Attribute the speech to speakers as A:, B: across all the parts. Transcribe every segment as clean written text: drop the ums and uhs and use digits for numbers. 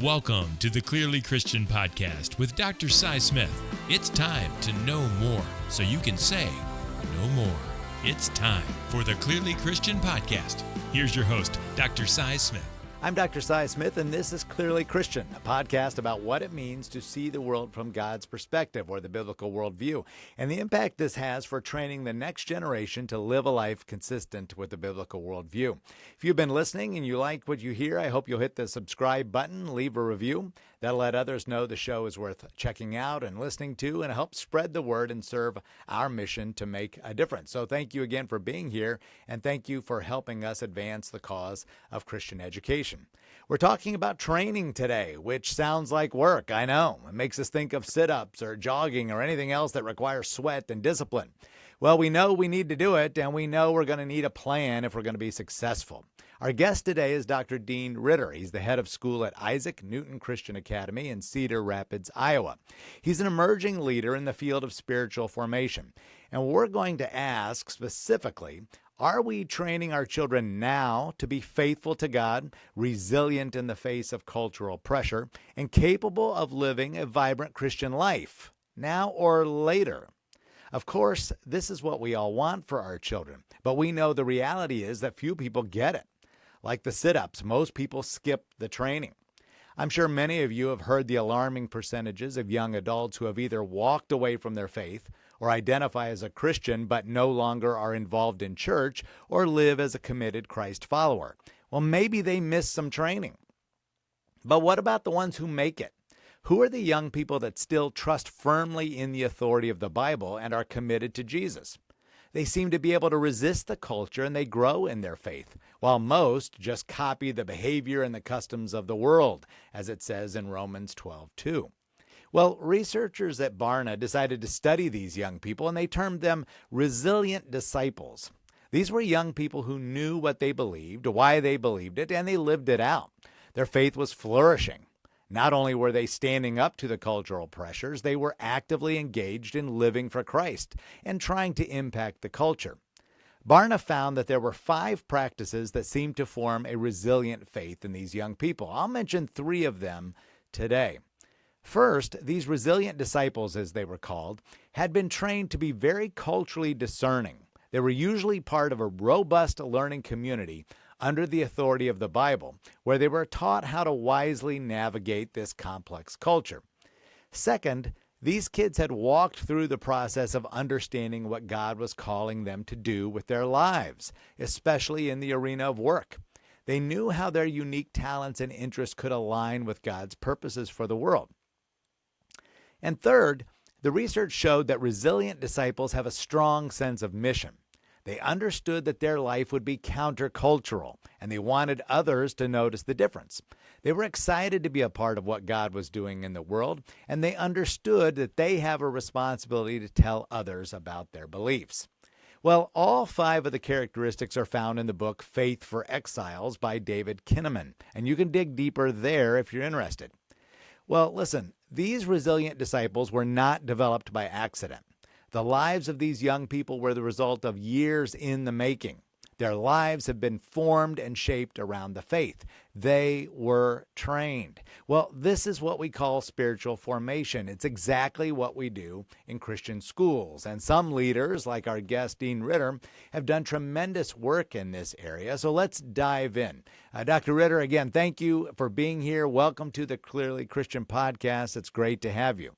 A: Welcome to the Clearly Christian Podcast with Dr. Cy Smith. It's time to know more so you can say no more. It's time for the Clearly Christian Podcast. Here's your host, Dr. Cy Smith.
B: I'm Dr. Cy Smith, and this is Clearly Christian, a podcast about what it means to see the world from God's perspective, or the biblical worldview, and the impact this has for training the next generation to live a life consistent with the biblical worldview. If you've been listening and you like what you hear, I hope you'll hit the subscribe button, leave a review. That'll let others know the show is worth checking out and listening to, and help spread the word and serve our mission to make a difference. So thank you again for being here, and thank you for helping us advance the cause of Christian education. We're talking about training today, which sounds like work, I know. It makes us think of sit-ups or jogging or anything else that requires sweat and discipline. Well, we know we need to do it, and we know we're going to need a plan if we're going to be successful. Our guest today is Dr. Dean Ritter. He's the head of school at Isaac Newton Christian Academy in Cedar Rapids, Iowa. He's an emerging leader in the field of spiritual formation. And we're going to ask specifically, are we training our children now to be faithful to God, resilient in the face of cultural pressure, and capable of living a vibrant Christian life, now or later? Of course, this is what we all want for our children, but we know the reality is that few people get it. Like the sit-ups, most people skip the training. I'm sure many of you have heard the alarming percentages of young adults who have either walked away from their faith or identify as a Christian but no longer are involved in church or live as a committed Christ follower. Well, maybe they missed some training. But what about the ones who make it? Who are the young people that still trust firmly in the authority of the Bible and are committed to Jesus? They seem to be able to resist the culture and they grow in their faith, while most just copy the behavior and the customs of the world, as it says in Romans 12:2. Well, researchers at Barna decided to study these young people, and they termed them resilient disciples. These were young people who knew what they believed, why they believed it, and they lived it out. Their faith was flourishing. Not only were they standing up to the cultural pressures, they were actively engaged in living for Christ and trying to impact the culture. Barna found that there were 5 practices that seemed to form a resilient faith in these young people. I'll mention 3 of them today. First, these resilient disciples, as they were called, had been trained to be very culturally discerning. They were usually part of a robust learning community under the authority of the Bible, where they were taught how to wisely navigate this complex culture. Second, these kids had walked through the process of understanding what God was calling them to do with their lives, especially in the arena of work. They knew how their unique talents and interests could align with God's purposes for the world. And third, the research showed that resilient disciples have a strong sense of mission. They understood that their life would be countercultural, and they wanted others to notice the difference. They were excited to be a part of what God was doing in the world, and they understood that they have a responsibility to tell others about their beliefs. Well, all 5 of the characteristics are found in the book Faith for Exiles by David Kinnaman, and you can dig deeper there if you're interested. Well, listen, these resilient disciples were not developed by accident. The lives of these young people were the result of years in the making. Their lives have been formed and shaped around the faith. They were trained. Well, this is what we call spiritual formation. It's exactly what we do in Christian schools. And some leaders, like our guest Dean Ritter, have done tremendous work in this area. So let's dive in. Dr. Ritter, again, thank you for being here. Welcome to the Clearly Christian Podcast. It's great to have you.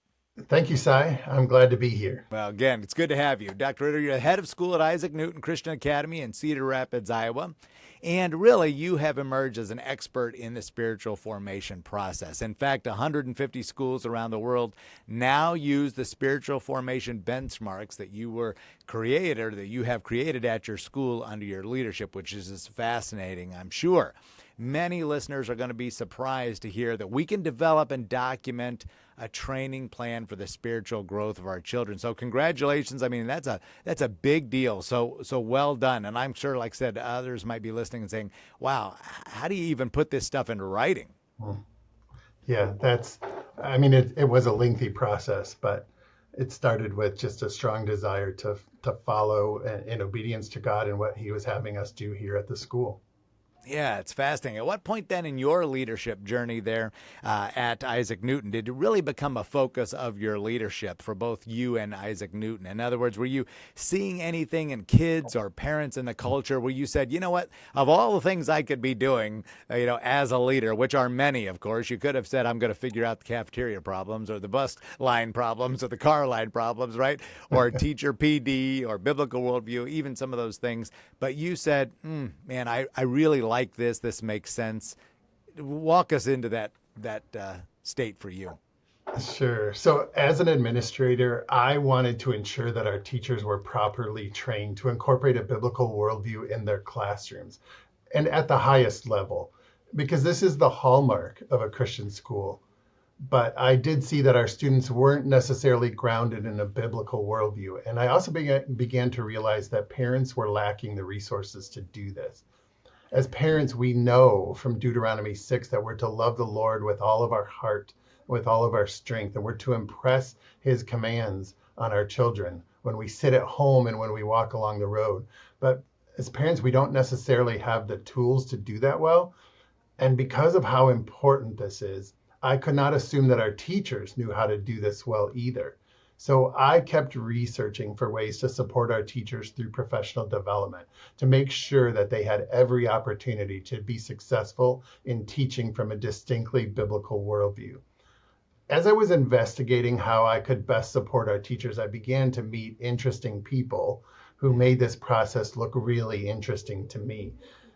C: Thank you, Cy. I'm glad to be here.
B: Well, again, it's good to have you. Dr. Ritter, you're the head of school at Isaac Newton Christian Academy in Cedar Rapids, Iowa. And really, you have emerged as an expert in the spiritual formation process. In fact, 150 schools around the world now use the spiritual formation benchmarks that you have created at your school under your leadership, which is just fascinating, I'm sure. Many listeners are going to be surprised to hear that we can develop and document a training plan for the spiritual growth of our children. So congratulations. I mean, that's a big deal. So well done. And I'm sure, like I said, others might be listening and saying, wow, how do you even put this stuff into writing?
C: Yeah, it was a lengthy process, but it started with just a strong desire to follow in obedience to God and what he was having us do here at the school.
B: Yeah, it's fascinating. At what point then in your leadership journey there at Isaac Newton did it really become a focus of your leadership for both you and Isaac Newton? In other words, were you seeing anything in kids or parents in the culture where you said, you know what, of all the things I could be doing, as a leader, which are many, of course, you could have said, I'm going to figure out the cafeteria problems or the bus line problems or the car line problems, right? Or teacher PD or biblical worldview, even some of those things. But you said, man, I really like this. This makes sense. Walk us into that state for you.
C: Sure. So as an administrator, I wanted to ensure that our teachers were properly trained to incorporate a biblical worldview in their classrooms and at the highest level, because this is the hallmark of a Christian school. But I did see that our students weren't necessarily grounded in a biblical worldview. And I also began to realize that parents were lacking the resources to do this. As parents, we know from Deuteronomy 6 that we're to love the Lord with all of our heart, with all of our strength, and we're to impress his commands on our children when we sit at home and when we walk along the road. But as parents, we don't necessarily have the tools to do that well. And because of how important this is, I could not assume that our teachers knew how to do this well either. So I kept researching for ways to support our teachers through professional development to make sure that they had every opportunity to be successful in teaching from a distinctly biblical worldview. As I was investigating how I could best support our teachers, I began to meet interesting people who made this process look really interesting to me.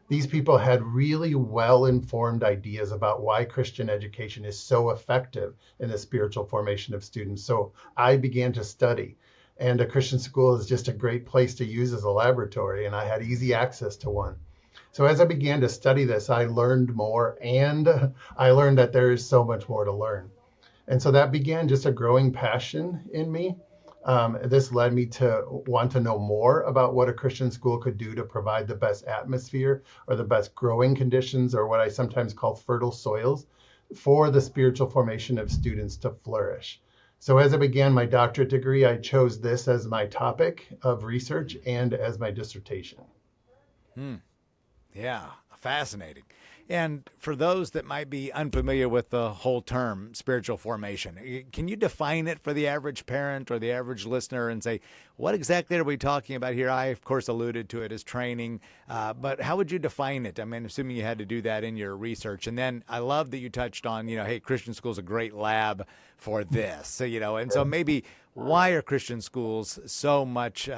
C: These people had really well-informed ideas about why Christian education is so effective in the spiritual formation of students. So I began to study, and a Christian school is just a great place to use as a laboratory, and I had easy access to one. So as I began to study this, I learned more, and I learned that there is so much more to learn. And so that began just a growing passion in me. This led me to want to know more about what a Christian school could do to provide the best atmosphere or the best growing conditions, or what I sometimes call fertile soils, for the spiritual formation of students to flourish. So as I began my doctorate degree, I chose this as my topic of research and as my dissertation.
B: Yeah, fascinating. And for those that might be unfamiliar with the whole term spiritual formation, can you define it for the average parent or the average listener and say, what exactly are we talking about here? I, of course, alluded to it as training, but how would you define it? I mean, assuming you had to do that in your research. And then I love that you touched on, hey, Christian school's a great lab for this. So, and so maybe why are Christian schools so much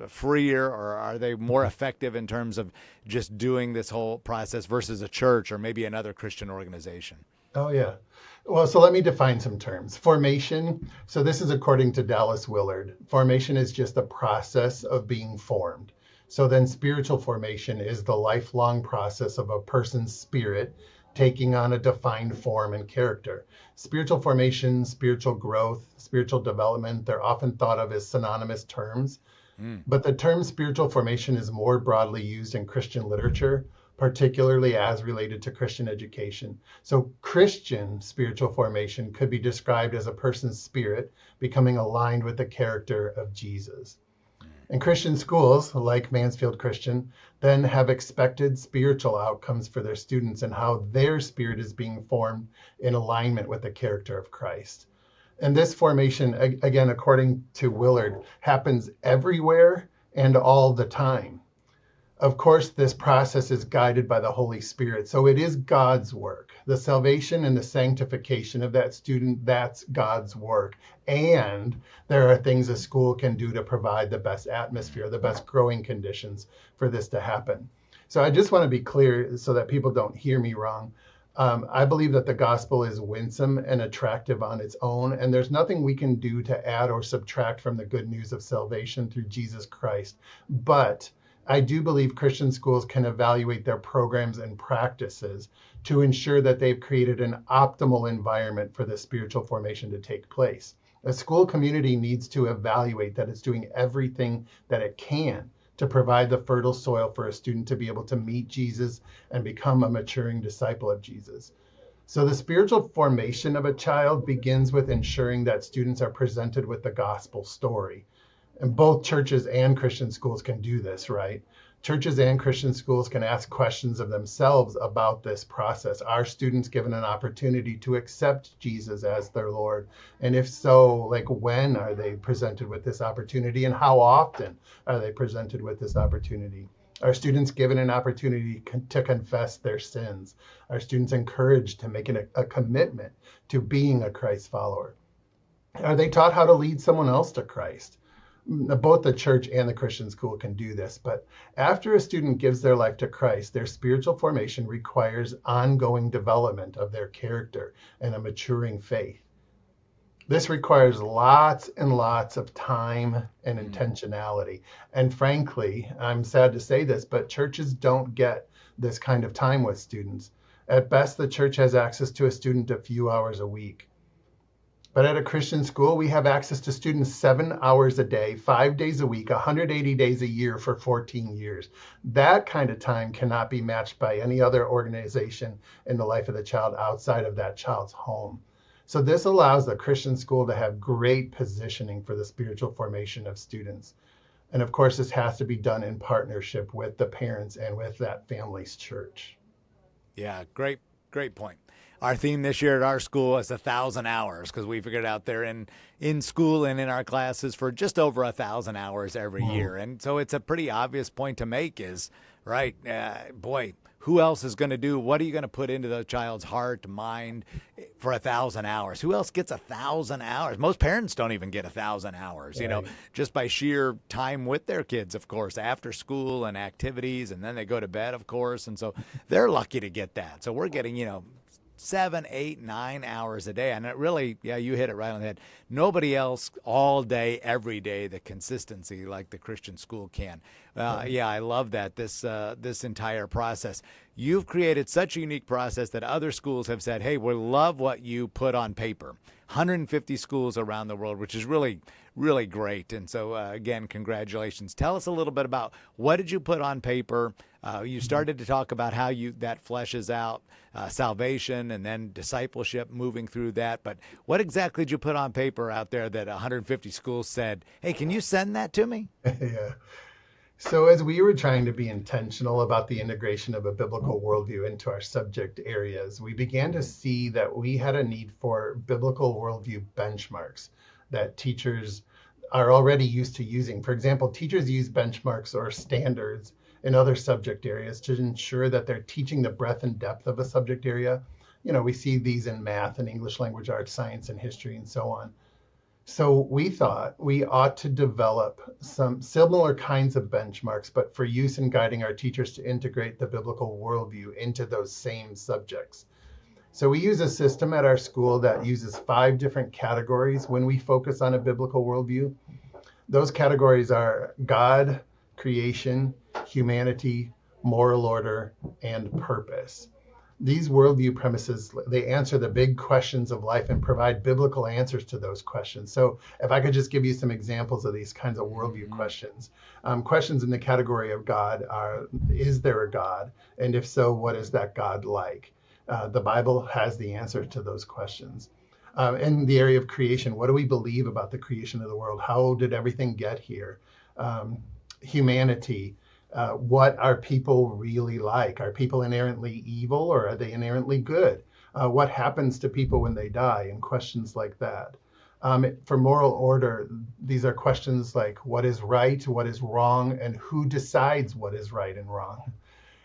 B: freer, or are they more effective in terms of just doing this whole process versus a church or maybe another Christian organization?
C: Oh, yeah. Well, so let me define some terms. Formation. So this is according to Dallas Willard. Formation is just the process of being formed. So then spiritual formation is the lifelong process of a person's spirit taking on a defined form and character. Spiritual formation, spiritual growth, spiritual development, they're often thought of as synonymous terms. But the term spiritual formation is more broadly used in Christian literature, particularly as related to Christian education. So Christian spiritual formation could be described as a person's spirit becoming aligned with the character of Jesus. And Christian schools, like Mansfield Christian, then have expected spiritual outcomes for their students and how their spirit is being formed in alignment with the character of Christ. And this formation, again, according to Willard, happens everywhere and all the time. Of course, this process is guided by the Holy Spirit. So it is God's work. The salvation and the sanctification of that student, that's God's work. And there are things a school can do to provide the best atmosphere, the best growing conditions for this to happen. So I just want to be clear so that people don't hear me wrong. I believe that the gospel is winsome and attractive on its own, and there's nothing we can do to add or subtract from the good news of salvation through Jesus Christ. But I do believe Christian schools can evaluate their programs and practices to ensure that they've created an optimal environment for the spiritual formation to take place. A school community needs to evaluate that it's doing everything that it can to provide the fertile soil for a student to be able to meet Jesus and become a maturing disciple of Jesus. So the spiritual formation of a child begins with ensuring that students are presented with the gospel story. And both churches and Christian schools can do this, right? Churches and Christian schools can ask questions of themselves about this process. Are students given an opportunity to accept Jesus as their Lord? And if so, like when are they presented with this opportunity, and how often are they presented with this opportunity? Are students given an opportunity to confess their sins? Are students encouraged to make a commitment to being a Christ follower? Are they taught how to lead someone else to Christ? Both the church and the Christian school can do this, but after a student gives their life to Christ, their spiritual formation requires ongoing development of their character and a maturing faith. This requires lots and lots of time and intentionality. And frankly, I'm sad to say this, but churches don't get this kind of time with students. At best, the church has access to a student a few hours a week. But at a Christian school, we have access to students 7 hours a day, 5 days a week, 180 days a year for 14 years. That kind of time cannot be matched by any other organization in the life of the child outside of that child's home. So this allows the Christian school to have great positioning for the spiritual formation of students. And of course, this has to be done in partnership with the parents and with that family's church.
B: Yeah, great point. Our theme this year at our school is 1,000 hours, because we figured out they're in school and in our classes for just over 1,000 hours every year. And so it's a pretty obvious point to make is, right, boy, who else is going to do, what are you going to put into the child's heart, mind for 1,000 hours? Who else gets 1,000 hours? Most parents don't even get 1,000 hours,
C: Right.
B: just by sheer time with their kids, of course, after school and activities, and then they go to bed, of course. And so they're lucky to get that. So we're getting, 7, 8, 9 hours a day. And it really, you hit it right on the head. Nobody else all day, every day, the consistency like the Christian school can. I love that, this entire process. You've created such a unique process that other schools have said, hey, we love what you put on paper. 150 schools around the world, which is really, really great. And so, again, congratulations. Tell us a little bit about what did you put on paper? You started to talk about how that fleshes out salvation and then discipleship, moving through that. But what exactly did you put on paper out there that 150 schools said, hey, can you send that to me?
C: Yeah. So as we were trying to be intentional about the integration of a biblical worldview into our subject areas, we began to see that we had a need for biblical worldview benchmarks that teachers are already used to using. For example, teachers use benchmarks or standards in other subject areas to ensure that they're teaching the breadth and depth of a subject area. We see these in math and English language arts, science and history, and so on. So we thought we ought to develop some similar kinds of benchmarks, but for use in guiding our teachers to integrate the biblical worldview into those same subjects. So we use a system at our school that uses 5 different categories when we focus on a biblical worldview. Those categories are God, creation, humanity, moral order, and purpose. These worldview premises, they answer the big questions of life and provide biblical answers to those questions. So if I could just give you some examples of these kinds of worldview questions. Questions in the category of God are, is there a God? And if so, what is that God like? The Bible has the answer to those questions. In the area of creation, what do we believe about the creation of the world? How did everything get here? Humanity. What are people really like? Are people inherently evil or are they inherently good? What happens to people when they die? And questions like that. For moral order, these are questions like what is right, what is wrong, and who decides what is right and wrong.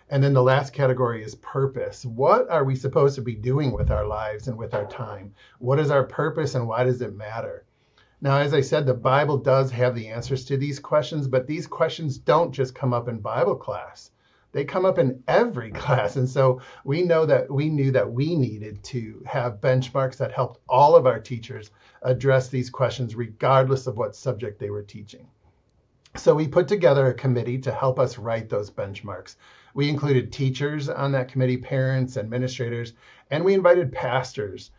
C: And then the last category is purpose. What are we supposed to be doing with our lives and with our time? What is our purpose and why does it matter? Now, as I said, the Bible does have the answers to these questions, but these questions don't just come up in Bible class. They come up in every class. And so we knew that we needed to have benchmarks that helped all of our teachers address these questions, regardless of what subject they were teaching. So we put together a committee to help us write those benchmarks. We included teachers on that committee, parents, administrators, and we invited pastors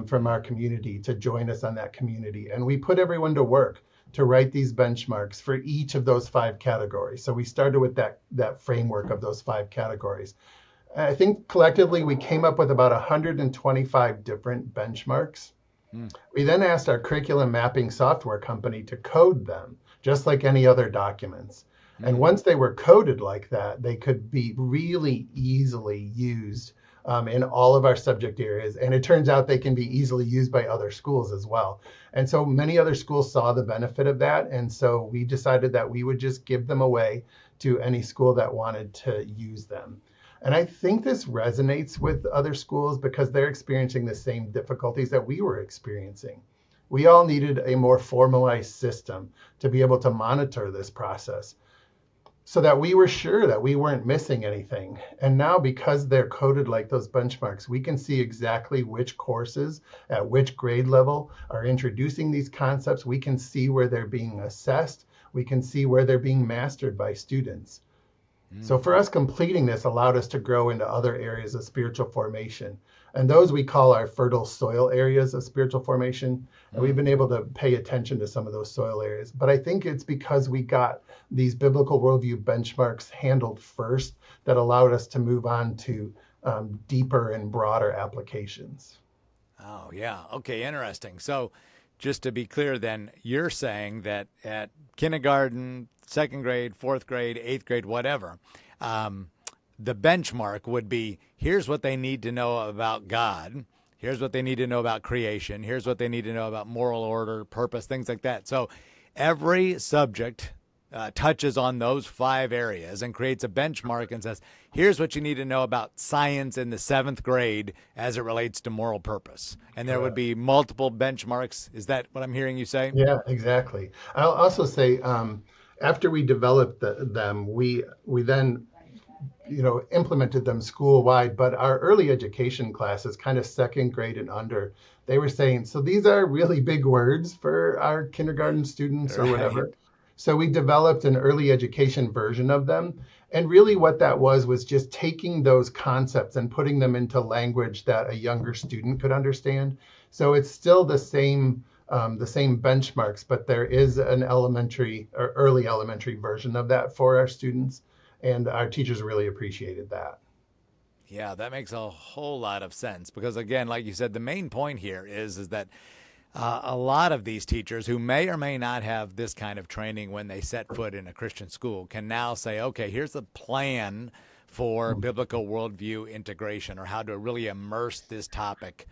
C: from our community to join us on that community. And we put everyone to work to write these benchmarks for each of those 5 categories. So we started with that framework of those 5 categories. I think collectively we came up with about 125 different benchmarks. We then asked our curriculum mapping software company to code them, just like any other documents. And once they were coded like that, they could be really easily used in all of our subject areas. And it turns out they can be easily used by other schools as well. And so many other schools saw the benefit of that. And so we decided that we would just give them away to any school that wanted to use them. And I think this resonates with other schools because they're experiencing the same difficulties that we were experiencing. We all needed a more formalized system to be able to monitor this process so that we were sure that we weren't missing anything. And now, because they're coded like those benchmarks, we can see exactly which courses at which grade level are introducing these concepts. We can see where they're being assessed. We can see where they're being mastered by students. So for us, completing this allowed us to grow into other areas of spiritual formation. And those we call our fertile soil areas of spiritual formation. And we've been able to pay attention to some of those soil areas. But I think it's because we got these biblical worldview benchmarks handled first that allowed us to move on to deeper and broader applications.
B: Oh, yeah. Okay, interesting. So just to be clear then, you're saying that at kindergarten, second grade, fourth grade, eighth grade, whatever, the benchmark would be, here's what they need to know about God. Here's what they need to know about creation. Here's what they need to know about moral order, purpose, things like that. So every subject touches on those 5 areas and creates a benchmark and says, here's what you need to know about science in the 7th grade as it relates to moral purpose. And there would be multiple benchmarks. Is that what I'm hearing you say?
C: Yeah, exactly. I'll also say, after we developed them, we then implemented them school-wide, but our early education classes, kind of second grade and under, they were saying, so these are really big words for our kindergarten students or whatever. So we developed an early education version of them. And really what that was just taking those concepts and putting them into language that a younger student could understand. So it's still the same benchmarks, but there is an elementary or early elementary version of that for our students. And our teachers really appreciated that.
B: Yeah, that makes a whole lot of sense because, again, like you said, the main point here is that a lot of these teachers who may or may not have this kind of training when they set foot in a Christian school can now say, okay, here's the plan for biblical worldview integration, or how to really immerse this topic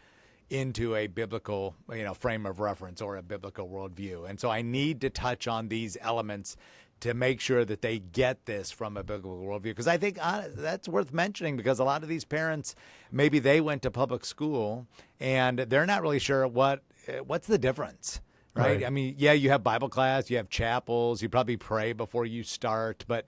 B: into a biblical, frame of reference or a biblical worldview. And so I need to touch on these elements to make sure that they get this from a biblical worldview. Because I think that's worth mentioning, because a lot of these parents, maybe they went to public school and they're not really sure what's the difference, right? I mean, yeah, you have Bible class, you have chapels, you probably pray before you start, but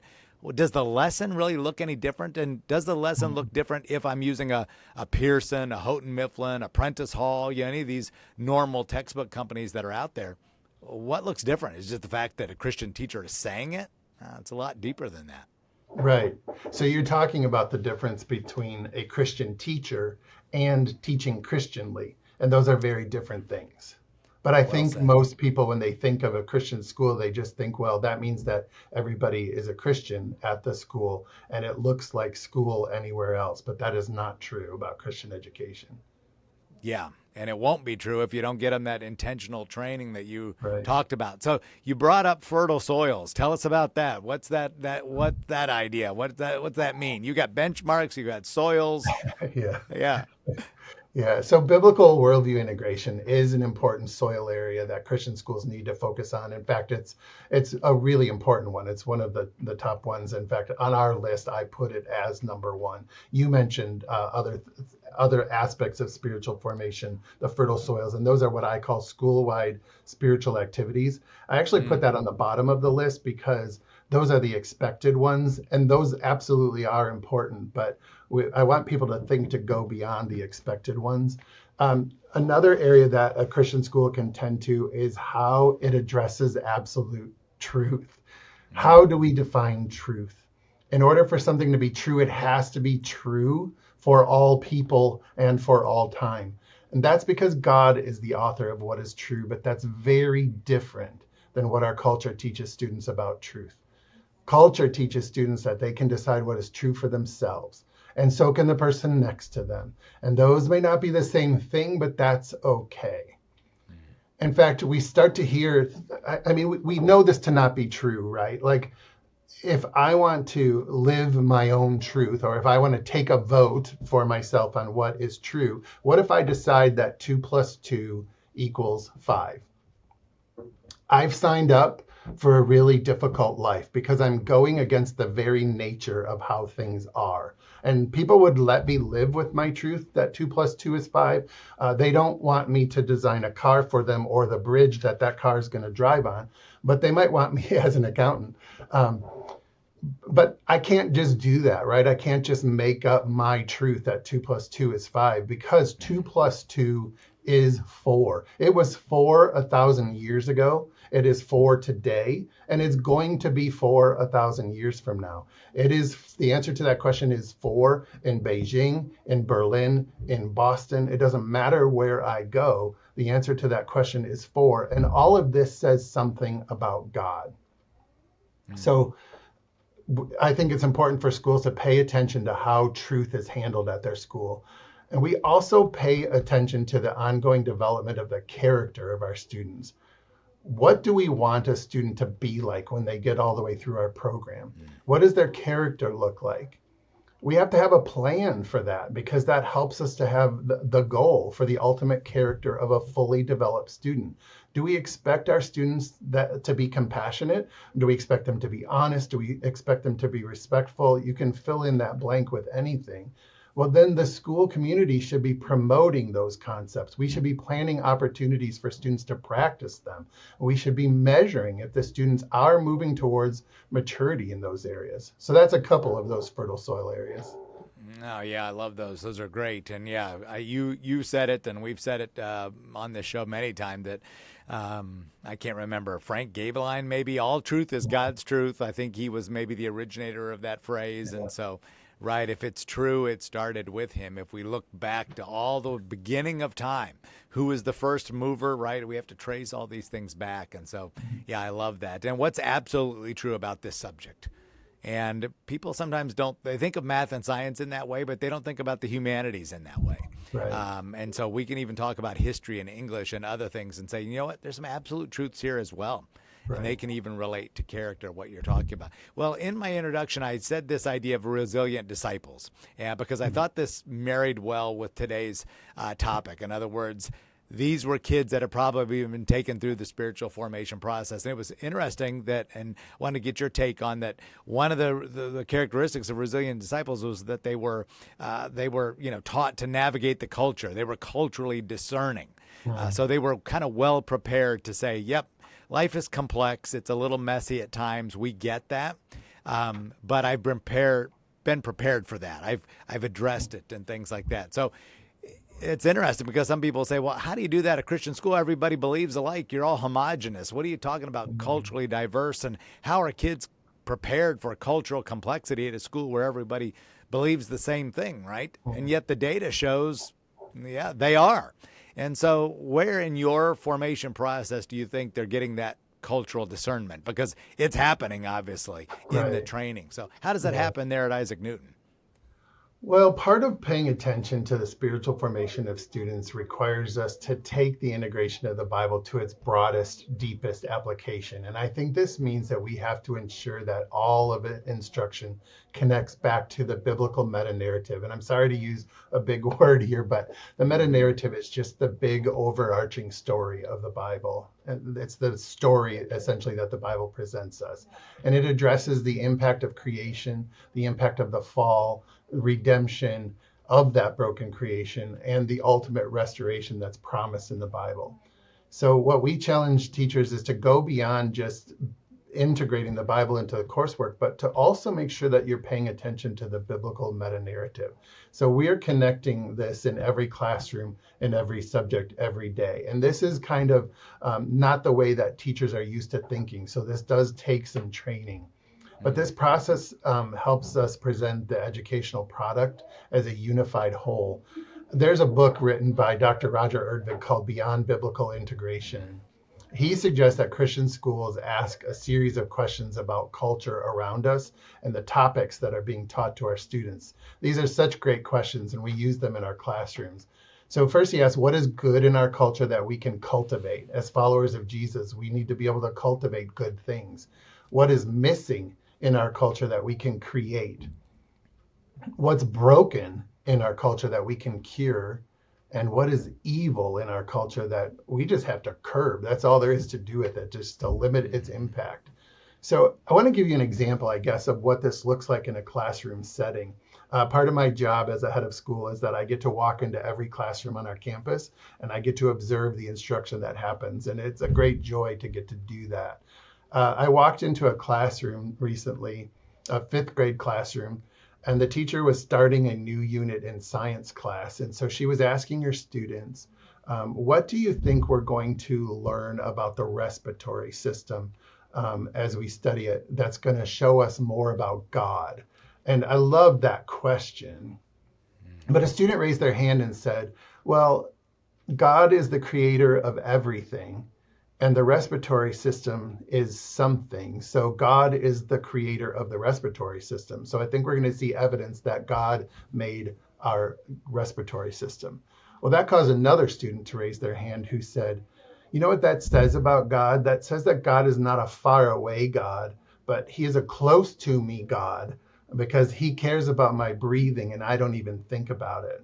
B: does the lesson really look any different? And does the lesson look different if I'm using a Pearson, a Houghton Mifflin, a Prentice Hall, any of these normal textbook companies that are out there? What looks different? Is it the fact that a Christian teacher is saying it? It's a lot deeper than that.
C: Right. So you're talking about the difference between a Christian teacher and teaching Christianly. And those are very different things. But I think most people, when they think of a Christian school, they just think, well, that means that everybody is a Christian at the school and it looks like school anywhere else. But that is not true about Christian education.
B: Yeah. And it won't be true if you don't get them that intentional training that you talked about. So you brought up fertile soils. Tell us about that. What's that idea? What's that mean? You got benchmarks, you got soils.
C: Yeah. So biblical worldview integration is an important soil area that Christian schools need to focus on. In fact, it's a really important one. It's one of the top ones. In fact, on our list, I put it as number 1. You mentioned other aspects of spiritual formation, the fertile soils, and those are what I call school-wide spiritual activities. I actually put that on the bottom of the list because those are the expected ones, and those absolutely are important, but I want people to think to go beyond the expected ones. Another area that a Christian school can tend to is how it addresses absolute truth. How do we define truth? In order for something to be true, it has to be true for all people and for all time. And that's because God is the author of what is true, but that's very different than what our culture teaches students about truth. Culture teaches students that they can decide what is true for themselves, and so can the person next to them. And those may not be the same thing, but that's okay. In fact, we start to hear, we know this to not be true, right? Like, if I want to live my own truth, or if I want to take a vote for myself on what is true, what if I decide that 2 plus 2 equals 5? I've signed up for a really difficult life because I'm going against the very nature of how things are. And people would let me live with my truth that 2 plus 2 is 5. They don't want me to design a car for them or the bridge that car is going to drive on, but they might want me as an accountant. But I can't just do that, right? I can't just make up my truth that 2 plus 2 is 5, because 2 plus 2 is 4. It was 4 1,000 years ago. It is 4 today, and it's going to be 4 1,000 years from now. The answer to that question is 4 in Beijing, in Berlin, in Boston. It doesn't matter where I go. The answer to that question is 4. And all of this says something about God. So I think it's important for schools to pay attention to how truth is handled at their school. And we also pay attention to the ongoing development of the character of our students. What do we want a student to be like when they get all the way through our program? What does their character look like? We have to have a plan for that, because that helps us to have the goal for the ultimate character of a fully developed student. Do we expect our students to be compassionate? Do we expect them to be honest? Do we expect them to be respectful? You can fill in that blank with anything. Well, then the school community should be promoting those concepts. We should be planning opportunities for students to practice them. We should be measuring if the students are moving towards maturity in those areas. So that's a couple of those fertile soil areas.
B: Oh, yeah, I love those. Those are great. And yeah, you said it, and we've said it on this show many times, that I can't remember, Frank Gabeline, maybe, all truth is God's truth. I think he was maybe the originator of that phrase. And so, right, if it's true, it started with him. If we look back to all the beginning of time, who was the first mover, right? We have to trace all these things back. And so, yeah, I love that. And what's absolutely true about this subject? And people sometimes they think of math and science in that way, but they don't think about the humanities in that way.
C: Right.
B: And so we can even talk about history and English and other things and say, you know what, there's some absolute truths here as well. Right. And they can even relate to character, what you're talking about. Well, in my introduction, I said this idea of resilient disciples, because I thought this married well with today's topic. In other words, these were kids that had probably been taken through the spiritual formation process. And it was interesting that, and I wanted to get your take on that, one of the characteristics of resilient disciples was that they were taught to navigate the culture. They were culturally discerning. So they were kind of well prepared to say, yep, life is complex. It's a little messy at times. We get that. But I've been prepared for that. I've addressed it and things like that. So it's interesting because some people say, well, how do you do that at a Christian school? Everybody believes alike. You're all homogenous. What are you talking about culturally diverse? And how are kids prepared for cultural complexity at a school where everybody believes the same thing, right? And yet the data shows, yeah, they are. And so where in your formation process do you think they're getting that cultural discernment? Because it's happening, obviously, in the training. So how does that happen there at Isaac Newton?
C: Well, part of paying attention to the spiritual formation of students requires us to take the integration of the Bible to its broadest, deepest application. And I think this means that we have to ensure that all of it instruction connects back to the biblical meta-narrative. And I'm sorry to use a big word here, but the meta-narrative is just the big overarching story of the Bible. And it's the story, essentially, that the Bible presents us. And it addresses the impact of creation, the impact of the fall, redemption of that broken creation, and the ultimate restoration that's promised in the Bible. So what we challenge teachers is to go beyond just integrating the Bible into the coursework, but to also make sure that you're paying attention to the biblical meta-narrative. So we're connecting this in every classroom, in every subject, every day. And this is kind of not the way that teachers are used to thinking. So this does take some training. But this process helps us present the educational product as a unified whole. There's a book written by Dr. Roger Erdvig called Beyond Biblical Integration. He suggests that Christian schools ask a series of questions about culture around us and the topics that are being taught to our students. These are such great questions, and we use them in our classrooms. So first he asks, what is good in our culture that we can cultivate? As followers of Jesus, we need to be able to cultivate good things. What is missing in our culture that we can create, what's broken in our culture that we can cure, and what is evil in our culture that we just have to curb. That's all there is to do with it, just to limit its impact. So I want to give you an example, I guess, of what this looks like in a classroom setting. Part of my job as a head of school is that I get to walk into every classroom on our campus, and I get to observe the instruction that happens. And it's a great joy to get to do that. I walked into a classroom recently, a fifth grade classroom, and the teacher was starting a new unit in science class. And so she was asking her students, what do you think we're going to learn about the respiratory system as we study it that's going to show us more about God? And I love that question. But a student raised their hand and said, well, God is the creator of everything, and the respiratory system is something. So God is the creator of the respiratory system. So I think we're going to see evidence that God made our respiratory system. Well, that caused another student to raise their hand who said, you know what that says about God? That says that God is not a far away God, but he is a close to me God, because he cares about my breathing and I don't even think about it.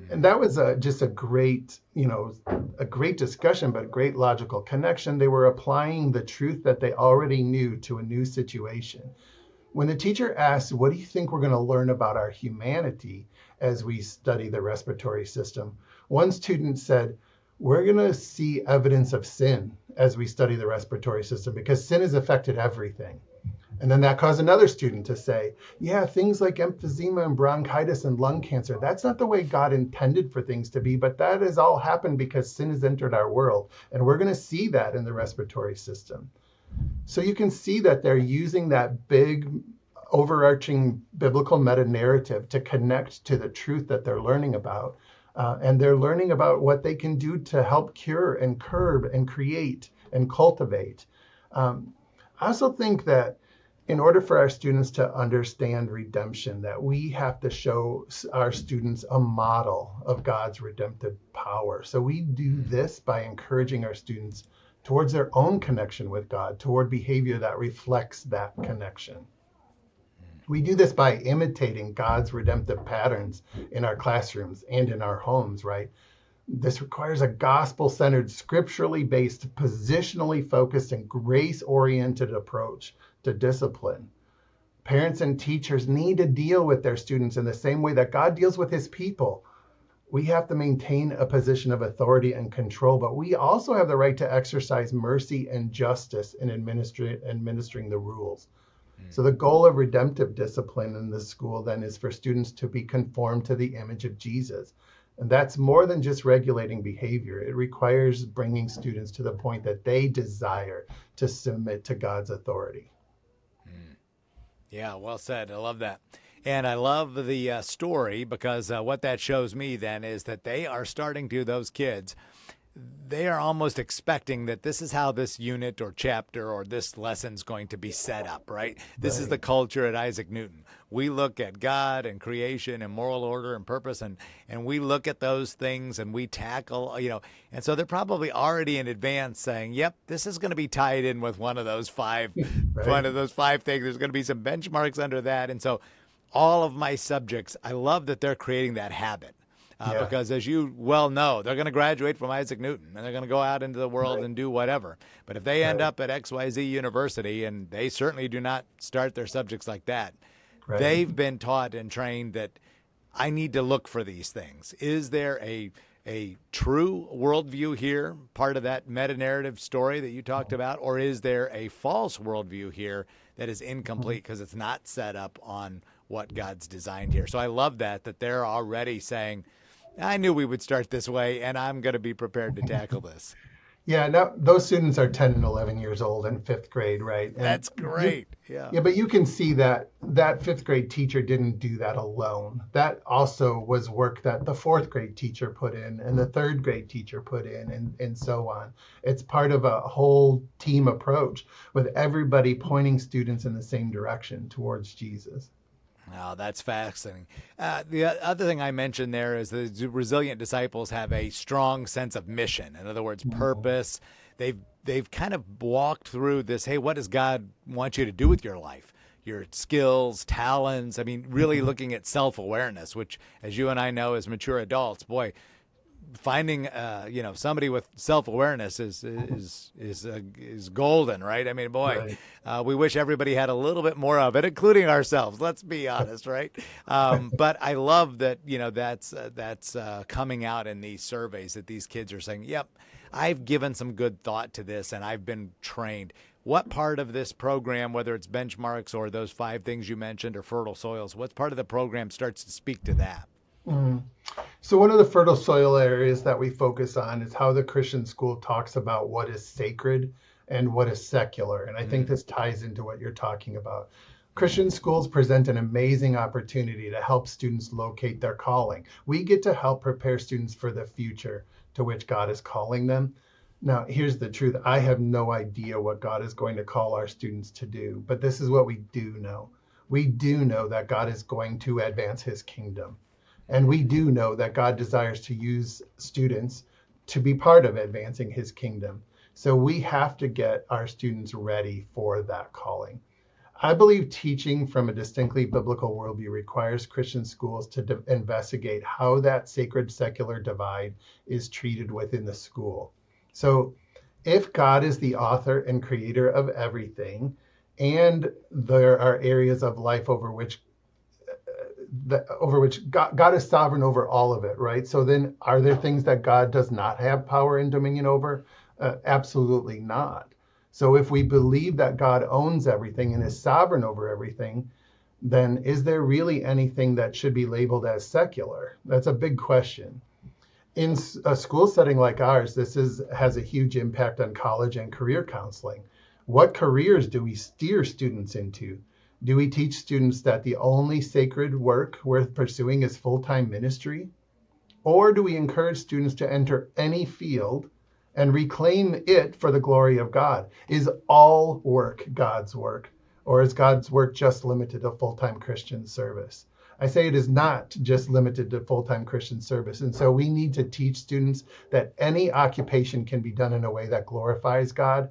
C: And that was just a great, a great discussion, but a great logical connection. They were applying the truth that they already knew to a new situation. When the teacher asked, what do you think we're going to learn about our humanity as we study the respiratory system? One student said, we're going to see evidence of sin as we study the respiratory system, because sin has affected everything. And then that caused another student to say, yeah, things like emphysema and bronchitis and lung cancer, that's not the way God intended for things to be, but that has all happened because sin has entered our world. And we're going to see that in the respiratory system. So you can see that they're using that big overarching biblical meta-narrative to connect to the truth that they're learning about. And they're learning about what they can do to help cure and curb and create and cultivate. I also think that in order for our students to understand redemption, that we have to show our students a model of God's redemptive power. So we do this by encouraging our students towards their own connection with God, toward behavior that reflects that connection. We do this by imitating God's redemptive patterns in our classrooms and in our homes, right? This requires a gospel-centered, scripturally based, positionally focused, and grace-oriented approach to discipline. Parents and teachers need to deal with their students in the same way that God deals with his people. We have to maintain a position of authority and control, but we also have the right to exercise mercy and justice in administering the rules. So the goal of redemptive discipline in the school then is for students to be conformed to the image of Jesus. And that's more than just regulating behavior. It requires bringing students to the point that they desire to submit to God's authority.
B: Yeah, well said. I love that. And I love the story, because what that shows me then is that they are starting to, those kids, they are almost expecting that this is how this unit or chapter or this lesson's going to be set up, right? This is the culture at Isaac Newton. We look at God and creation and moral order and purpose, and we look at those things and we tackle, and so they're probably already in advance saying, yep, this is going to be tied in with one of those five,
C: Right.
B: one of those five things. There's going to be some benchmarks under that. And so all of my subjects, I love that they're creating that habit. Because as you well know, they're going to graduate from Isaac Newton and they're going to go out into the world and do whatever. But if they end up at XYZ University, and they certainly do not start their subjects like that, they've been taught and trained that I need to look for these things. Is there a true worldview here, part of that meta-narrative story that you talked about, or is there a false worldview here that is incomplete because it's not set up on what God's designed here? So I love that they're already saying, I knew we would start this way, and I'm going to be prepared to tackle this.
C: Yeah, now those students are 10 and 11 years old in fifth grade, right? And
B: that's great. Yeah,
C: but you can see that fifth grade teacher didn't do that alone. That also was work that the fourth grade teacher put in and the third grade teacher put in, and so on. It's part of a whole team approach with everybody pointing students in the same direction towards Jesus.
B: Oh, that's fascinating. The other thing I mentioned there is the resilient disciples have a strong sense of mission. In other words, purpose. They've kind of walked through this, hey, what does God want you to do with your life? your skills, talents. I mean, really looking at self-awareness, which, as you and I know as mature adults, boy, finding somebody with self-awareness is golden, right? I mean, boy,
C: Right.
B: we wish everybody had a little bit more of it, including ourselves. Let's be honest, right? But I love that that's coming out in these surveys, that these kids are saying, "Yep, I've given some good thought to this, and I've been trained." What part of this program, whether it's benchmarks or those 5 things you mentioned or fertile soils, what part of the program starts to speak to that?
C: So one of the fertile soil areas that we focus on is how the Christian school talks about what is sacred and what is secular. And I think this ties into what you're talking about. Christian schools present an amazing opportunity to help students locate their calling. We get to help prepare students for the future to which God is calling them. Now, here's the truth. I have no idea what God is going to call our students to do, but this is what we do know. We do know that God is going to advance his kingdom. And we do know that God desires to use students to be part of advancing his kingdom. So we have to get our students ready for that calling. I believe teaching from a distinctly biblical worldview requires Christian schools to investigate how that sacred secular divide is treated within the school. So if God is the author and creator of everything, and there are areas of life over which God is sovereign over all of it, right? So then are there things that God does not have power and dominion over? Absolutely not. So if we believe that God owns everything and is sovereign over everything, then is there really anything that should be labeled as secular? That's a big question. In a school setting like ours, this has a huge impact on college and career counseling. What careers do we steer students into? Do we teach students that the only sacred work worth pursuing is full-time ministry? Or do we encourage students to enter any field and reclaim it for the glory of God? Is all work God's work? Or is God's work just limited to full-time Christian service? I say it is not just limited to full-time Christian service. And so we need to teach students that any occupation can be done in a way that glorifies God,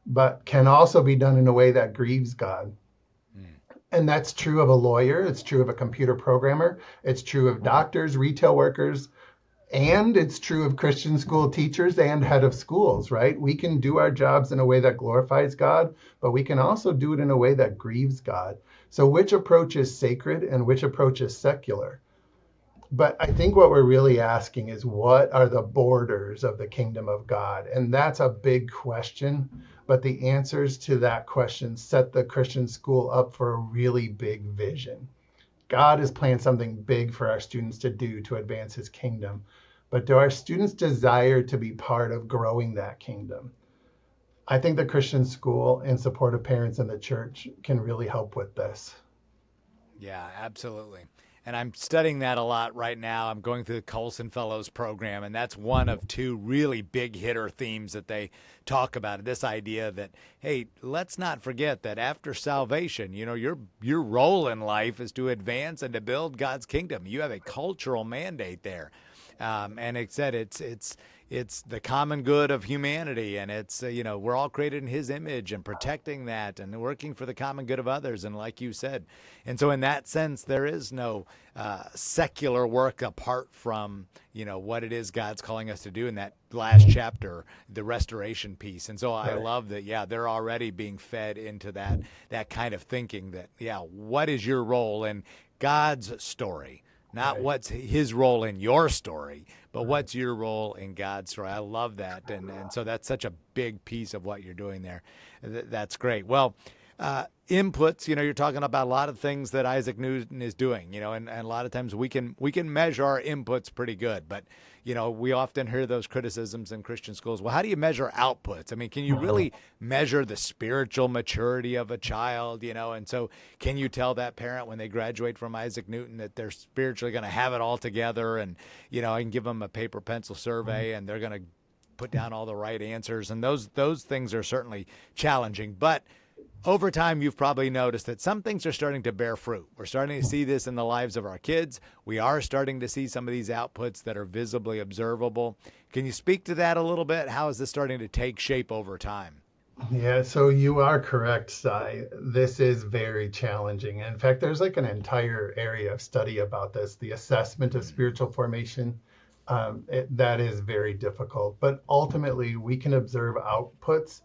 C: but can also be done in a way that grieves God. And that's true of a lawyer. It's true of a computer programmer. It's true of doctors, retail workers, and it's true of Christian school teachers and head of schools, right? We can do our jobs in a way that glorifies God, but we can also do it in a way that grieves God. So which approach is sacred and which approach is secular? But I think what we're really asking is, what are the borders of the kingdom of God? And that's a big question. But the answers to that question set the Christian school up for a really big vision. God has planned something big for our students to do to advance his kingdom. But do our students desire to be part of growing that kingdom? I think the Christian school, in support of parents and the church, can really help with this.
B: Yeah, absolutely. And I'm studying that a lot right now. I'm going through the Colson Fellows program, and that's one of 2 really big hitter themes that they talk about. This idea that, hey, let's not forget that after salvation, your role in life is to advance and to build God's kingdom. You have a cultural mandate there. And it said it's the common good of humanity, and it's we're all created in his image, and protecting that and working for the common good of others, and like you said. And so in that sense, there is no secular work apart from what it is God's calling us to do in that last chapter, the restoration piece. And so I love that, they're already being fed into that kind of thinking that, what is your role in God's story? Not what's his role in your story, but what's your role in God's story. I love that. And so that's such a big piece of what you're doing there. That's great. Well, inputs, you're talking about a lot of things that Isaac Newton is doing, and a lot of times we can measure our inputs pretty good, but we often hear those criticisms in Christian schools. Well, how do you measure outputs? I mean, can you really measure the spiritual maturity of a child, and so can you tell that parent when they graduate from Isaac Newton that they're spiritually going to have it all together, and, I can give them a paper pencil survey and they're going to put down all the right answers, and those things are certainly challenging, but over time, you've probably noticed that some things are starting to bear fruit. We're starting to see this in the lives of our kids. We are starting to see some of these outputs that are visibly observable. Can you speak to that a little bit? How is this starting to take shape over time?
C: Yeah, so you are correct, Sai. This is very challenging. In fact, there's like an entire area of study about this, the assessment of spiritual formation. That is very difficult. But ultimately, we can observe outputs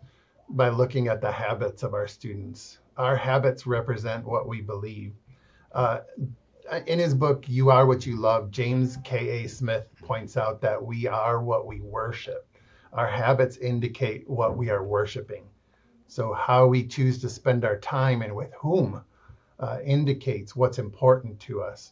C: by looking at the habits of our students. Our habits represent what we believe. Uh, in his book, You Are What You Love, James K.A. Smith points out that we are what we worship. Our habits indicate what we are worshiping. So, how we choose to spend our time and with whom indicates what's important to us.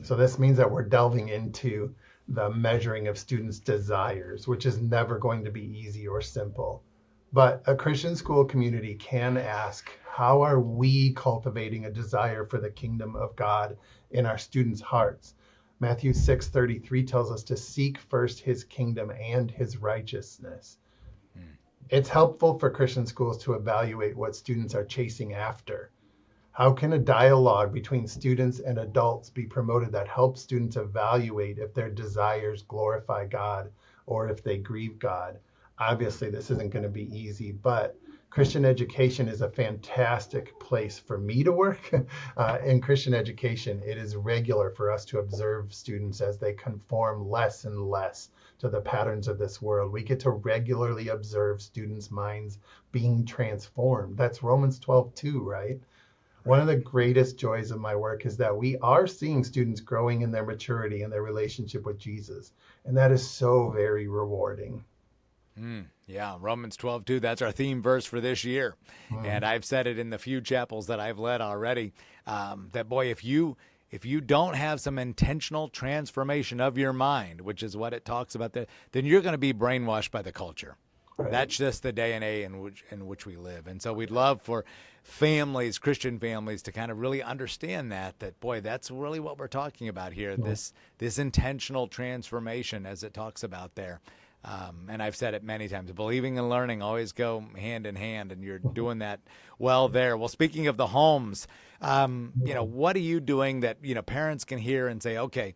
C: So, this means that we're delving into the measuring of students' desires, which is never going to be easy or simple. But a Christian school community can ask, how are we cultivating a desire for the kingdom of God in our students' hearts? Matthew 6:33 tells us to seek first his kingdom and his righteousness. It's helpful for Christian schools to evaluate what students are chasing after. How can a dialogue between students and adults be promoted that helps students evaluate if their desires glorify God or if they grieve God? Obviously, this isn't going to be easy, but Christian education is a fantastic place for me to work. In Christian education, it is regular for us to observe students as they conform less and less to the patterns of this world. We get to regularly observe students' minds being transformed. That's Romans 12:2, right? One of the greatest joys of my work is that we are seeing students growing in their maturity and their relationship with Jesus. And that is so very rewarding.
B: Yeah, Romans 12:2, that's our theme verse for this year. And I've said it in the few chapels that I've led already, that boy, if you don't have some intentional transformation of your mind, which is what it talks about, then you're going to be brainwashed by the culture. Right. That's just the day and age in which we live. And so we'd love for families, Christian families, to kind of really understand that boy, that's really what we're talking about here, this intentional transformation as it talks about there. And I've said it many times, believing and learning always go hand in hand, and you're doing that well there. Well, speaking of the homes, what are you doing that, parents can hear and say, okay,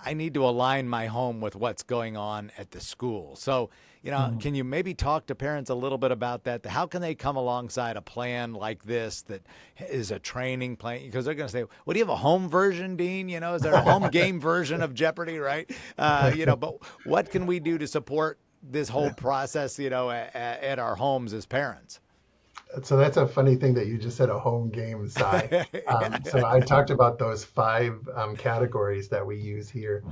B: I need to align my home with what's going on at the school. So, can you maybe talk to parents a little bit about that? How can they come alongside a plan like this that is a training plan? Because they're going to say, well, do you have a home version, Dean? Is there a home game version of Jeopardy, right? But what can we do to support this whole process, at our homes as parents?
C: So that's a funny thing that you just said, a home game, Si. So I talked about those 5 categories that we use here.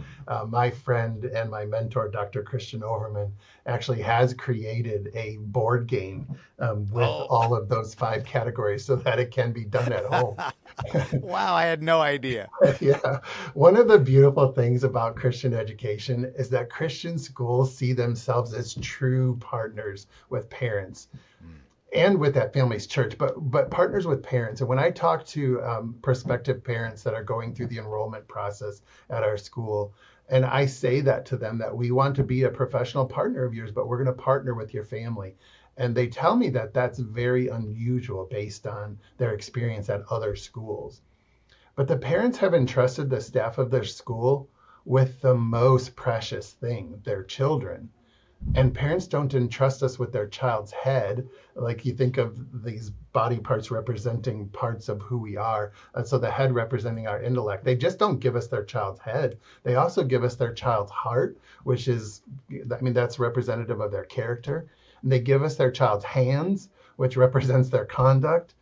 C: My friend and my mentor, Dr. Christian Overman, actually has created a board game with all of those 5 categories so that it can be done at home.
B: Wow, I had no idea.
C: Yeah. One of the beautiful things about Christian education is that Christian schools see themselves as true partners with parents. And with that family's church, but partners with parents. And when I talk to prospective parents that are going through the enrollment process at our school, and I say that to them, that we want to be a professional partner of yours, but we're going to partner with your family. And they tell me that that's very unusual based on their experience at other schools. But the parents have entrusted the staff of their school with the most precious thing, their children. And parents don't entrust us with their child's head. Like, you think of these body parts representing parts of who we are. So the head representing our intellect. They just don't give us their child's head. They also give us their child's heart, which is, that's representative of their character. And they give us their child's hands, which represents their conduct.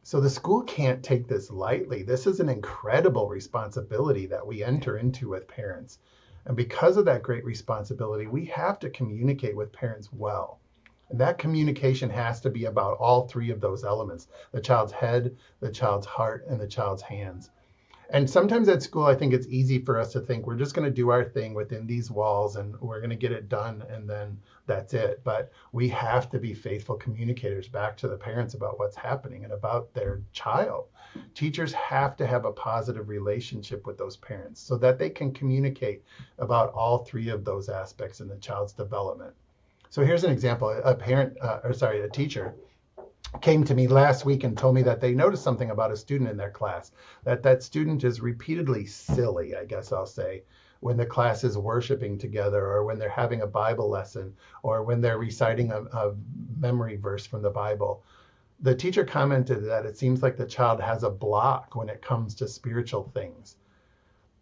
C: So the school can't take this lightly. This is an incredible responsibility that we enter into with parents. And because of that great responsibility, we have to communicate with parents well. And that communication has to be about all 3 of those elements: the child's head, the child's heart, and the child's hands. And sometimes at school, I think it's easy for us to think we're just going to do our thing within these walls and we're going to get it done and then that's it. But we have to be faithful communicators back to the parents about what's happening and about their child. Teachers have to have a positive relationship with those parents so that they can communicate about all 3 of those aspects in the child's development. So here's an example. A teacher came to me last week and told me that they noticed something about a student in their class, that student is repeatedly silly, I guess I'll say, when the class is worshiping together, or when they're having a Bible lesson, or when they're reciting a memory verse from the Bible. The teacher commented that it seems like the child has a block when it comes to spiritual things.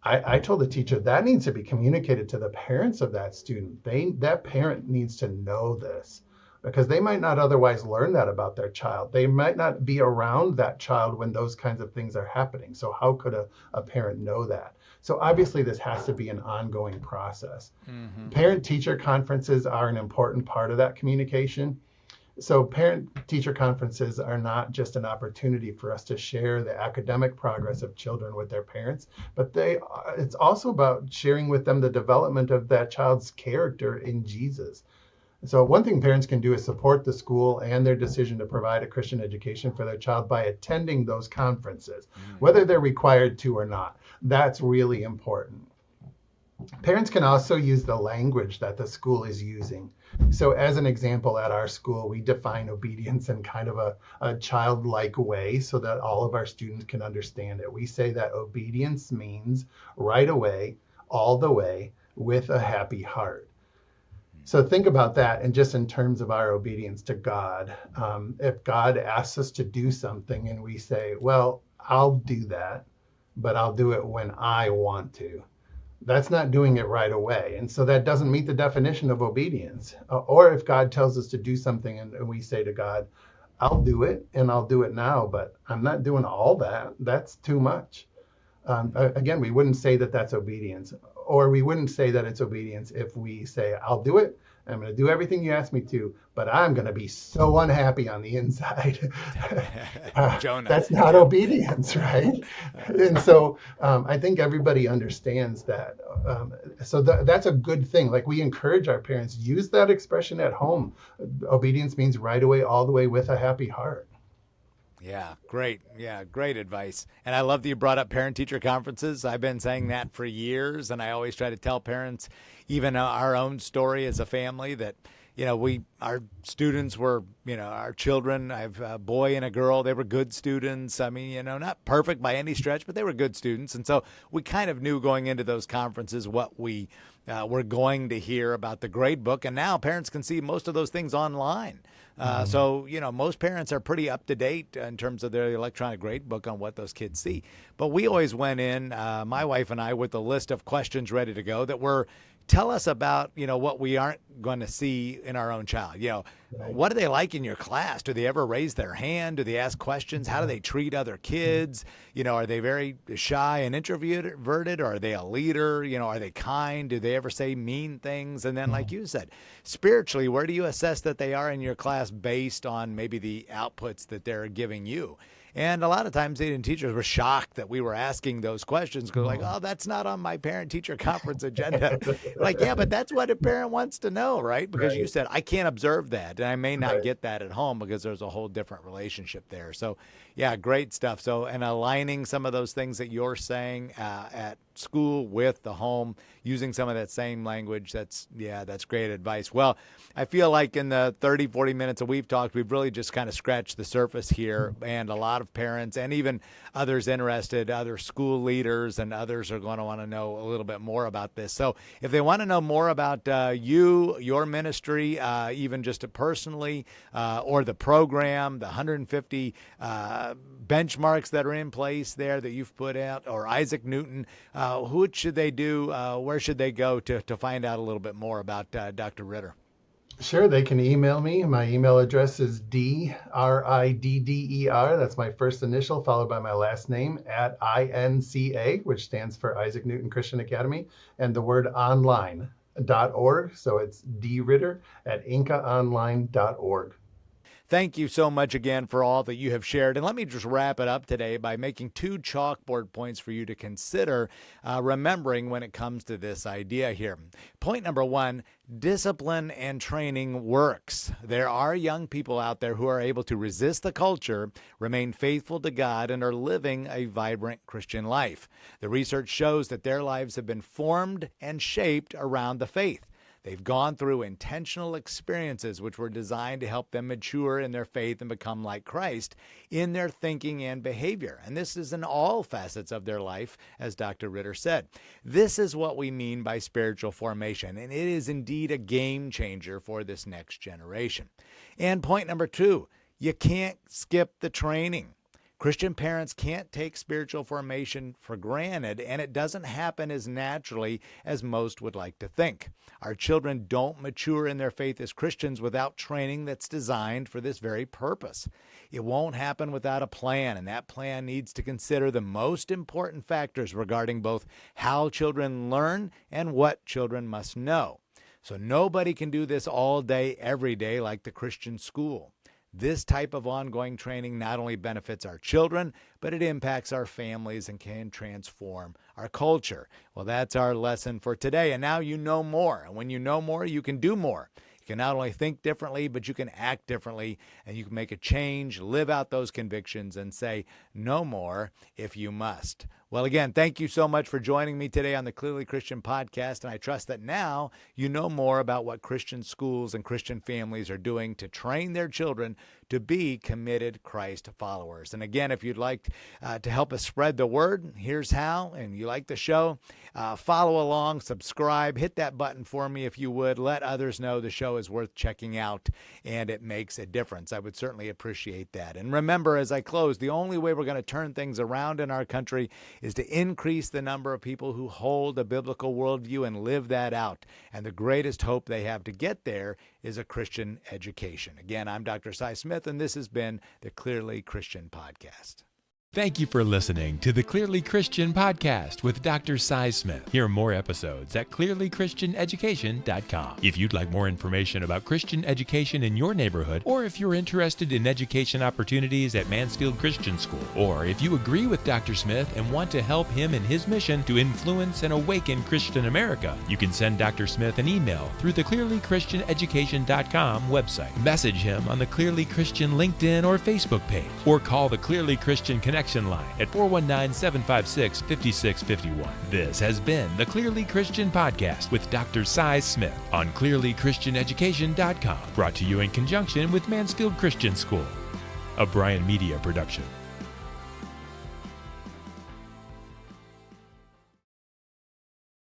C: I told the teacher that needs to be communicated to the parents of that student. That parent needs to know this, because they might not otherwise learn that about their child. They might not be around that child when those kinds of things are happening. So how could a parent know that? So obviously this has to be an ongoing process. Mm-hmm. Parent-teacher conferences are an important part of that communication. So parent-teacher conferences are not just an opportunity for us to share the academic progress of children with their parents, but it's also about sharing with them the development of that child's character in Jesus. So one thing parents can do is support the school and their decision to provide a Christian education for their child by attending those conferences, whether they're required to or not. That's really important. Parents can also use the language that the school is using. So as an example, at our school, we define obedience in kind of a childlike way so that all of our students can understand it. We say that obedience means right away, all the way, with a happy heart. So think about that, and just in terms of our obedience to God. If God asks us to do something and we say, well, I'll do that, but I'll do it when I want to. That's not doing it right away. And so that doesn't meet the definition of obedience. Or if God tells us to do something and we say to God, I'll do it and I'll do it now, but I'm not doing all that. That's too much. Again, we wouldn't say that that's obedience. Or we wouldn't say that it's obedience if we say, I'll do it. I'm going to do everything you ask me to, but I'm going to be so unhappy on the inside.
B: Jonah.
C: That's not obedience, right? And so I think everybody understands that. So that's a good thing. Like, we encourage our parents, use that expression at home. Obedience means right away, all the way, with a happy heart.
B: Yeah, great. Yeah, great advice. And I love that you brought up parent-teacher conferences. I've been saying that for years, and I always try to tell parents, even our own story as a family, that, our students were, our children, I have a boy and a girl, they were good students. I mean, not perfect by any stretch, but they were good students. And so we kind of knew going into those conferences what we were going to hear about the grade book. And now parents can see most of those things online. So, most parents are pretty up to date in terms of their electronic grade book on what those kids see. But we always went in, my wife and I, with a list of questions ready to go that were, tell us about, what we aren't going to see in our own child. What do they like in your class? Do they ever raise their hand? Do they ask questions? How do they treat other kids? Are they very shy and introverted, or are they a leader? Are they kind? Do they ever say mean things? And then, like you said, spiritually, where do you assess that they are in your class based on maybe the outputs that they're giving you? And a lot of times, even teachers were shocked that we were asking those questions, because oh, that's not on my parent-teacher conference agenda. Like, yeah, but that's what a parent wants to know, right? Because you said, I can't observe that, and I may not get that at home because there's a whole different relationship there. So, yeah, great stuff. So, and aligning some of those things that you're saying at school with the home, using some of that same language, that's great advice. Well, I feel like in the 30, 40 minutes that we've talked, we've really just kind of scratched the surface here, and a lot of parents and even others interested, other school leaders and others are going to want to know a little bit more about this. So if they want to know more about your ministry, even just personally, or the program, the 150 benchmarks that are in place there that you've put out, or Isaac Newton, who should they do? Where should they go to find out a little bit more about Dr. Ritter?
C: Sure, they can email me. My email address is DRIDDER. That's my first initial followed by my last name at INCA, which stands for Isaac Newton Christian Academy, and the word online.org. So it's dritter@incaonline.org.
B: Thank you so much again for all that you have shared. And let me just wrap it up today by making 2 chalkboard points for you to consider remembering when it comes to this idea here. Point number 1, discipline and training works. There are young people out there who are able to resist the culture, remain faithful to God, and are living a vibrant Christian life. The research shows that their lives have been formed and shaped around the faith. They've gone through intentional experiences which were designed to help them mature in their faith and become like Christ in their thinking and behavior. And this is in all facets of their life, as Dr. Ritter said. This is what we mean by spiritual formation, and it is indeed a game changer for this next generation. And point number 2, you can't skip the training. Christian parents can't take spiritual formation for granted, and it doesn't happen as naturally as most would like to think. Our children don't mature in their faith as Christians without training that's designed for this very purpose. It won't happen without a plan, and that plan needs to consider the most important factors regarding both how children learn and what children must know. So nobody can do this all day, every day like the Christian school. This type of ongoing training not only benefits our children, but it impacts our families and can transform our culture. Well, that's our lesson for today. And now you know more. And when you know more, you can do more. You can not only think differently, but you can act differently, and you can make a change, live out those convictions, and say no more if you must. Well, again, thank you so much for joining me today on the Clearly Christian podcast, and I trust that now you know more about what Christian schools and Christian families are doing to train their children to be committed Christ followers. And again, if you'd like to help us spread the word, here's how, and you like the show, follow along, subscribe, hit that button for me if you would. Let others know the show is worth checking out, and it makes a difference. I would certainly appreciate that. And remember, as I close, the only way we're going to turn things around in our country is to increase the number of people who hold a biblical worldview and live that out. And the greatest hope they have to get there is a Christian education. Again, I'm Dr. Cy Smith, and this has been the Clearly Christian Podcast.
A: Thank you for listening to the Clearly Christian Podcast with Dr. Cy Smith. Hear more episodes at clearlychristianeducation.com. If you'd like more information about Christian education in your neighborhood, or if you're interested in education opportunities at Mansfield Christian School, or if you agree with Dr. Smith and want to help him in his mission to influence and awaken Christian America, you can send Dr. Smith an email through the clearlychristianeducation.com website. Message him on the Clearly Christian LinkedIn or Facebook page, or call the Clearly Christian Connection line at 419-756-5651. This has been the Clearly Christian Podcast with Dr. Cy Smith on clearlychristianeducation.com, brought to you in conjunction with Mansfield Christian School, a Bryan Media production.